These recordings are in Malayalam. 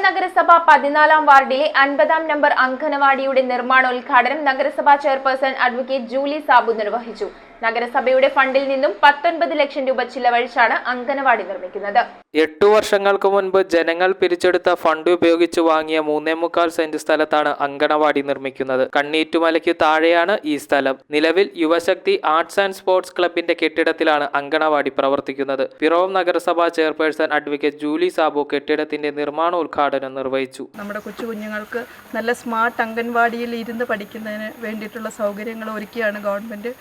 നഗരസഭ 14-ാം വാർഡിലെ 50-ാം നമ്പർ അങ്കണവാടിയുടെ നിർമ്മാണോദ്ഘാടനം നഗരസഭാ ചെയർപേഴ്സൺ അഡ്വക്കേറ്റ് ജൂലി സാബു നിർവഹിച്ചു. നഗരസഭയുടെ ഫണ്ടിൽ നിന്നും 19 ലക്ഷം രൂപ ചിലവഴിച്ചാണ് അങ്കണവാടി നിർമ്മിക്കുന്നത്. 8 വർഷങ്ങൾക്ക് മുൻപ് ജനങ്ങൾ പിരിച്ചെടുത്ത ഫണ്ട് ഉപയോഗിച്ച് വാങ്ങിയ 3.25 സെന്റ് സ്ഥലത്താണ് അങ്കണവാടി നിർമ്മിക്കുന്നത്. കണ്ണീറ്റുമലയ്ക്ക് താഴെയാണ് ഈ സ്ഥലം. നിലവിൽ യുവശക്തി ആർട്സ് ആൻഡ് സ്പോർട്സ് ക്ലബിന്റെ കെട്ടിടത്തിലാണ് അങ്കണവാടി പ്രവർത്തിക്കുന്നത്. പിറവം നഗരസഭാ ചെയർപേഴ്സൺ അഡ്വക്കേറ്റ് ജൂലി സാബു കെട്ടിടത്തിന്റെ നിർമ്മാണോദ്ഘാടനം നിർവഹിച്ചു. നമ്മുടെ കൊച്ചു കുഞ്ഞുങ്ങൾക്ക് നല്ല സ്മാർട്ട് അംഗൻവാടിയിൽ ഇരുന്ന് പഠിക്കുന്നതിന് വേണ്ടിയിട്ടുള്ള സൗകര്യങ്ങൾ ഒരുക്കിയാണ് ഗവൺമെൻറ്.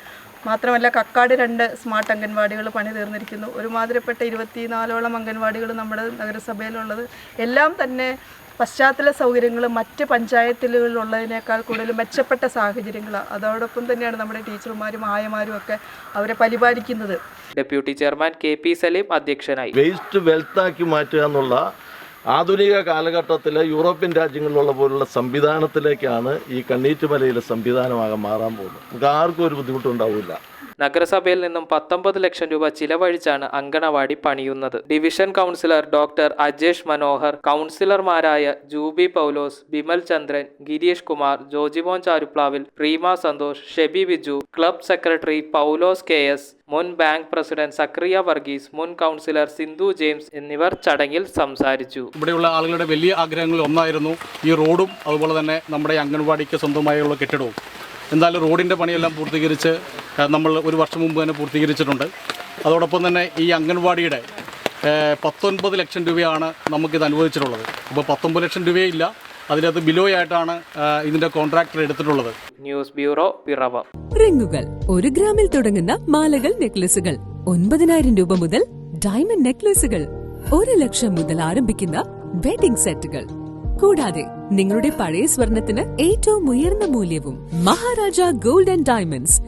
മാത്രമല്ല കക്കാട് 2 സ്മാർട്ട് അംഗൻവാടികൾ പണി തീർന്നിരിക്കുന്നു. ഒരുമാതിരിപ്പെട്ട 24ഓളം അംഗൻവാടികൾ നമ്മുടെ നഗരസഭയിലുള്ളത്. എല്ലാം തന്നെ പശ്ചാത്തല സൗകര്യങ്ങൾ മറ്റ് പഞ്ചായത്തുകളിലുള്ളതിനേക്കാൾ കൂടുതൽ മെച്ചപ്പെട്ട സാഹചര്യങ്ങളാണ്. അതോടൊപ്പം തന്നെയാണ് നമ്മുടെ ടീച്ചർമാരും ആയമാരും ഒക്കെ അവരെ പരിപാലിക്കുന്നത്. ഡെപ്യൂട്ടി ചെയർമാൻ KP സലീം അധ്യക്ഷനായി. വേസ്റ്റ് വെൽത്താക്കി മാറ്റുക എന്നുള്ള ആധുനിക കാലഘട്ടത്തിൽ യൂറോപ്യൻ രാജ്യങ്ങളിലുള്ള പോലുള്ള സംവിധാനത്തിലേക്കാണ് ഈ കണ്ണീറ്റുമലയിലെ സംവിധാനമാകാൻ മാറാൻ പോകുന്നത്. നമുക്ക് ആർക്കും ഒരു ബുദ്ധിമുട്ടുണ്ടാവില്ല. നഗരസഭയിൽ നിന്നും 19 ലക്ഷം രൂപ ചിലവഴിച്ചാണ് അങ്കണവാടി പണിയുന്നത്. Division councillor doctor Ajesh Manohar, കൗൺസിലർമാരായ Jubi Paulose, Bimal Chandran, Girish Kumar, Jojimon Charuplavil, Preema Santhosh, Shebi Biju, club secretary Paulose KS, മുൻ ബാങ്ക് പ്രസിഡന്റ് സക്രിയ വർഗീസ്, മുൻ കൗൺസിലർ സിന്ധു ജെയിംസ് എന്നിവർ ചടങ്ങിൽ സംസാരിച്ചു. ഇവിടെയുള്ള ആളുകളുടെ വലിയ ആഗ്രഹങ്ങളിൽ ഒന്നായിരുന്നു ഈ റോഡും അതുപോലെ തന്നെ നമ്മുടെ അംഗൻവാടിക്ക് സ്വന്തമായുള്ള കെട്ടിടവും. എന്തായാലും റോഡിൻ്റെ പണിയെല്ലാം പൂർത്തീകരിച്ച് നമ്മൾ ഒരു വർഷം മുമ്പ് തന്നെ പൂർത്തീകരിച്ചിട്ടുണ്ട്. അതോടൊപ്പം തന്നെ ഈ അംഗൻവാടിയുടെ 19 ലക്ഷം രൂപയാണ് നമുക്കിത് അനുവദിച്ചിട്ടുള്ളത്. ഇപ്പോൾ 19 ലക്ഷം രൂപയില്ല, അതിനകത്ത് ബിലോയായിട്ടാണ് ഇതിൻ്റെ കോൺട്രാക്ടർ എടുത്തിട്ടുള്ളത്. News bureau, Piravom. റിങ്ങുകൾ 1 ഗ്രാമിൽ തുടങ്ങുന്ന മാലകൾ, നെക്ലസുകൾ 9,000 രൂപ മുതൽ ഡയമണ്ട് നെക്ലസുകൾ 1 ലക്ഷം മുതൽ ആരംഭിക്കുന്ന വെഡിംഗ് സെറ്റുകൾ, കൂടാതെ നിങ്ങളുടെ പഴയ സ്വർണത്തിന് ഏറ്റവും ഉയർന്ന മൂല്യവും മഹാരാജ ഗോൾഡ് ആൻഡ് ഡയമണ്ട്സ്